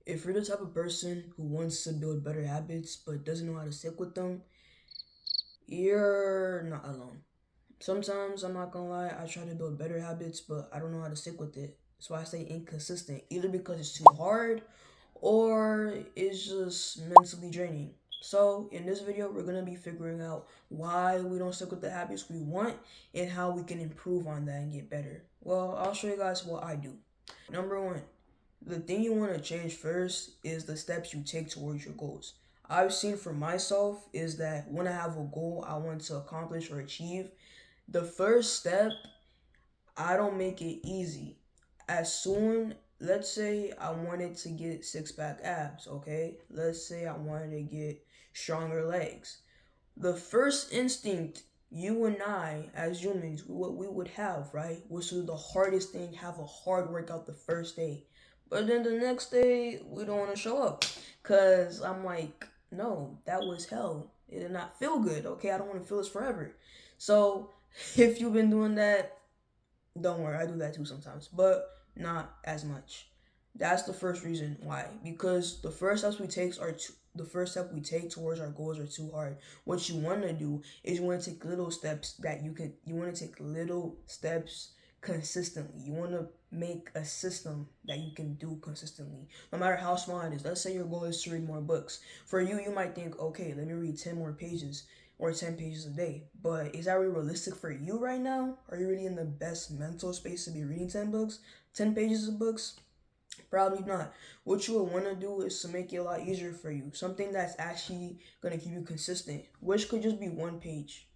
If you're the type of person who wants to build better habits but doesn't know how to stick with them, you're not alone. Sometimes, I'm not gonna lie, I try to build better habits, but I don't know how to stick with it. So I stay inconsistent, either because it's too hard or it's just mentally draining. So, in this video, we're gonna be figuring out why we don't stick with the habits we want and how we can improve on that and get better. Well, I'll show you guys what I do. Number one, the thing you want to change first is the steps you take towards your goals. I've seen for myself is that when I have a goal I want to accomplish or achieve, the first step, I don't make it easy. As soon, let's say I wanted to get six pack abs, okay? Let's say I wanted to get stronger legs. The first instinct you and I, as humans, what we would have, right, was to do the hardest thing, have a hard workout the first day. But then the next day, we don't want to show up. Because I'm like, no, that was hell. It did not feel good, okay? I don't want to feel this forever. So, if you've been doing that, don't worry, I do that too sometimes, but not as much. That's the first reason why. Because the first step we take towards our goals are too hard. What you want to do is you want to take little steps that you want to take little steps consistently. You want to make a system that you can do consistently, no matter how small it is. Let's say your goal is to read more books. For you, you might think, okay, let me read 10 more pages or 10 pages a day. But is that really realistic for you right now? Are you really in the best mental space to be reading 10 books, 10 pages of books? Probably not. What you would want to do is to make it a lot easier for you. Something that's actually going to keep you consistent, which could just be one page.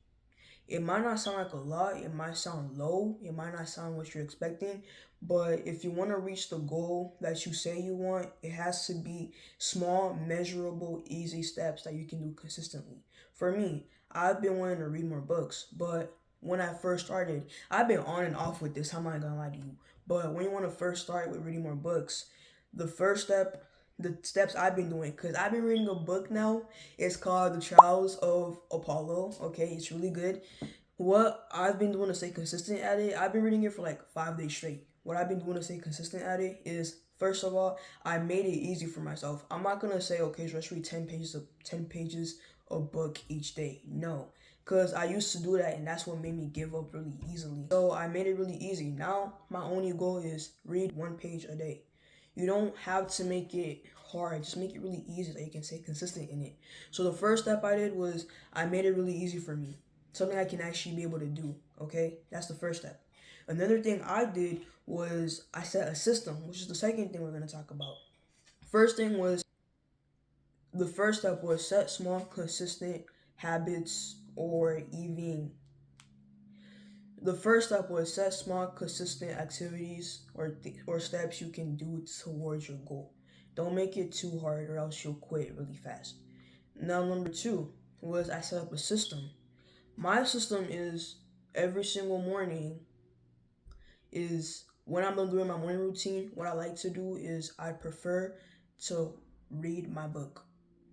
It might not sound like a lot, it might sound low, it might not sound what you're expecting, but if you want to reach the goal that you say you want, it has to be small, measurable, easy steps that you can do consistently. For me, I've been wanting to read more books, but when I first started, I've been on and off with this, how am I gonna lie to you? But when you want to first start with reading more books, the first step, the steps I've been doing, because I've been reading a book now. It's called The Trials of Apollo. Okay, it's really good. What I've been doing to stay consistent at it, I've been reading it for like 5 days straight. What I've been doing to stay consistent at it is, first of all, I made it easy for myself. I'm not gonna say, okay, so let's read 10 pages of book each day. No, because I used to do that, and that's what made me give up really easily. So I made it really easy. Now my only goal is read one page a day. You don't have to make it hard. Just make it really easy so you can stay consistent in it. So the first step I did was I made it really easy for me, something I can actually be able to do. Okay, that's the first step. Another thing I did was I set a system, which is the second thing we're going to talk about. First thing was the first step was set small, consistent habits, or even the first step was set small, consistent activities or steps you can do towards your goal. Don't make it too hard, or else you'll quit really fast. Now, number two was I set up a system. My system is every single morning is when I'm done doing my morning routine, what I like to do is I prefer to read my book.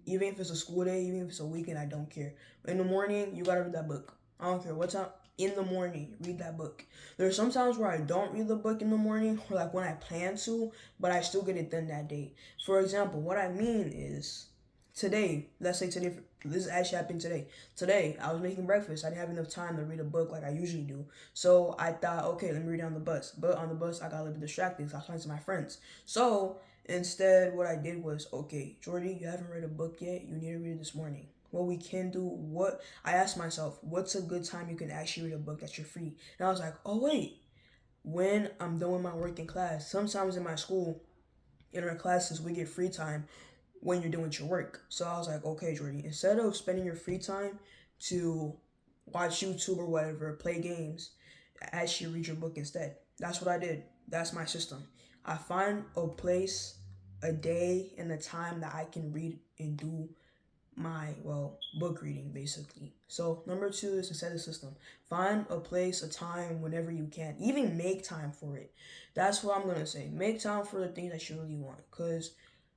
Even if it's a school day, even if it's a weekend, I don't care. In the morning, you gotta read that book. I don't care what time. In the morning, read that book. There's some times where I don't read the book in the morning, or like when I plan to, but I still get it done that day. For example, what I mean is today, let's say today, this actually happened today. Today, I was making breakfast. I didn't have enough time to read a book like I usually do. So I thought, okay, let me read it on the bus. But on the bus, I got a little bit distracted because I was talking to my friends. So instead, what I did was, okay, Jordy, you haven't read a book yet. You need to read it this morning. What we can do, what I asked myself, what's a good time you can actually read a book that you're free? And I was like, oh, wait, when I'm done with my work in class, sometimes in my school, in our classes, we get free time when you're doing your work. So I was like, okay, Jordy, instead of spending your free time to watch YouTube or whatever, play games, actually read your book instead. That's what I did. That's my system. I find a place, a day, and a time that I can read and do my, well, book reading basically. So number two is to set a system. Find a place, a time, whenever you can. Even make time for it. That's what I'm gonna say. Make time for the things that you really want. Cause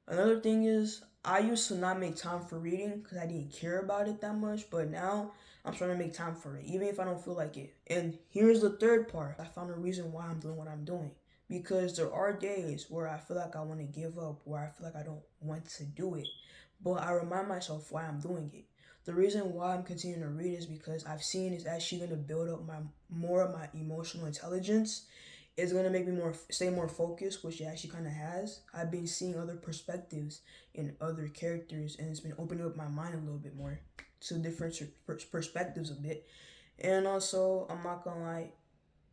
another thing is I used to not make time for reading because I didn't care about it that much, but now I'm trying to make time for it, even if I don't feel like it. And here's the third part. I found a reason why I'm doing what I'm doing. because there are days where I feel like I want to give up, where I feel like I don't want to do it, but I remind myself why I'm doing it. The reason why I'm continuing to read is because I've seen it's actually going to build up my more of my emotional intelligence. It's going to make me more stay more focused, which it actually kind of has. I've been seeing other perspectives in other characters, and it's been opening up my mind a little bit more to different perspectives a bit. And also, I'm not gonna lie,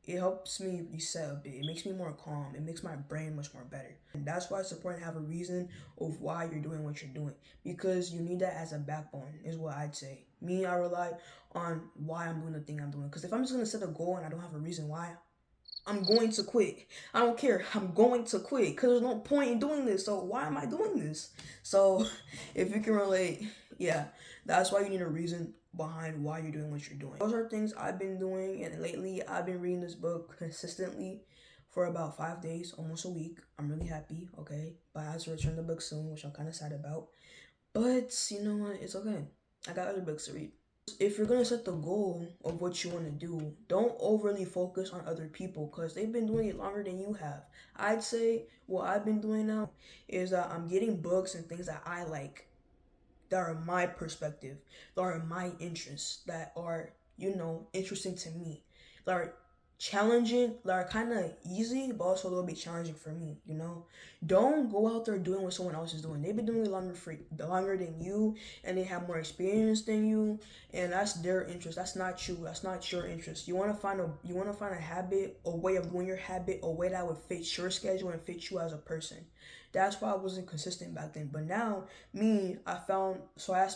it helps me reset a bit. It makes me more calm. It makes my brain much more better. And that's why it's important to have a reason of why you're doing what you're doing. Because you need that as a backbone, is what I'd say. Me, I rely on why I'm doing the thing I'm doing. Because if I'm just gonna set a goal and I don't have a reason why, I'm going to quit. I don't care. I'm going to quit because there's no point in doing this. So why am I doing this? So if you can relate, yeah, that's why you need a reason behind why you're doing what you're doing. Those are things I've been doing, and lately I've been reading this book consistently for about 5 days, almost a week. I'm really happy, okay? But I have to return the book soon, which I'm kind of sad about. But you know what? It's okay. I got other books to read. If you're gonna set the goal of what you want to do, don't overly focus on other people because they've been doing it longer than you have. I'd say what I've been doing now is that I'm getting books and things that I like, that are my perspective, that are my interests, that are, interesting to me, that are challenging, that are kind of easy, but also a little bit challenging for me. Don't go out there doing what someone else is doing. They've been doing it longer than you, and they have more experience than you, and that's their interest. That's not you. That's not your interest. You want to find a habit, a way of doing your habit, a way that would fit your schedule and fit you as a person. That's why I wasn't consistent back then. But now, I found, so I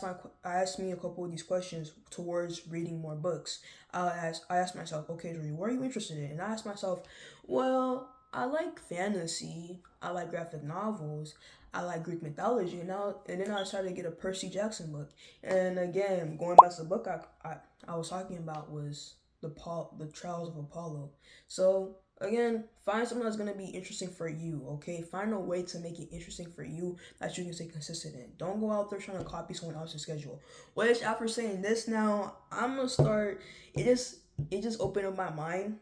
asked me a couple of these questions towards reading more books. I asked myself, okay, Drew, what are you interested in? And I asked myself, well, I like fantasy, I like graphic novels, I like Greek mythology, and then I started to get a Percy Jackson book. And again, going back to the book I was talking about was the Trials of Apollo. So again, find something that's gonna be interesting for you. Okay, find a way to make it interesting for you that you can stay consistent in. Don't go out there trying to copy someone else's schedule. Which after saying this now, I'm gonna start. It just opened up my mind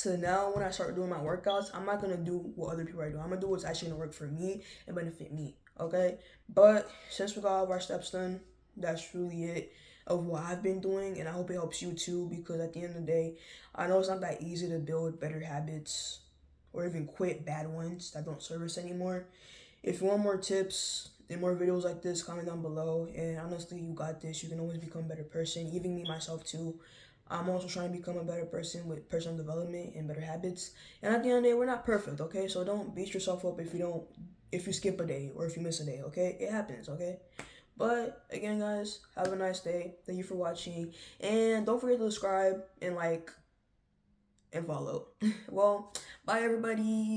to now when I start doing my workouts, I'm not gonna do what other people are doing. I'm gonna do what's actually gonna work for me and benefit me. Okay, but since we got all of our steps done, that's really it of what I've been doing, and I hope it helps you too. Because at the end of the day, I know it's not that easy to build better habits or even quit bad ones that don't serve us anymore. If you want more tips and more videos like this, comment down below. And honestly, you got this. You can always become a better person, even me myself too. I'm also trying to become a better person with personal development and better habits. And at the end of the day, we're not perfect, okay? So don't beat yourself up if you skip a day or if you miss a day, okay? It happens, okay? But again, guys, have a nice day. Thank you for watching, and don't forget to subscribe and like and follow. Well, bye everybody.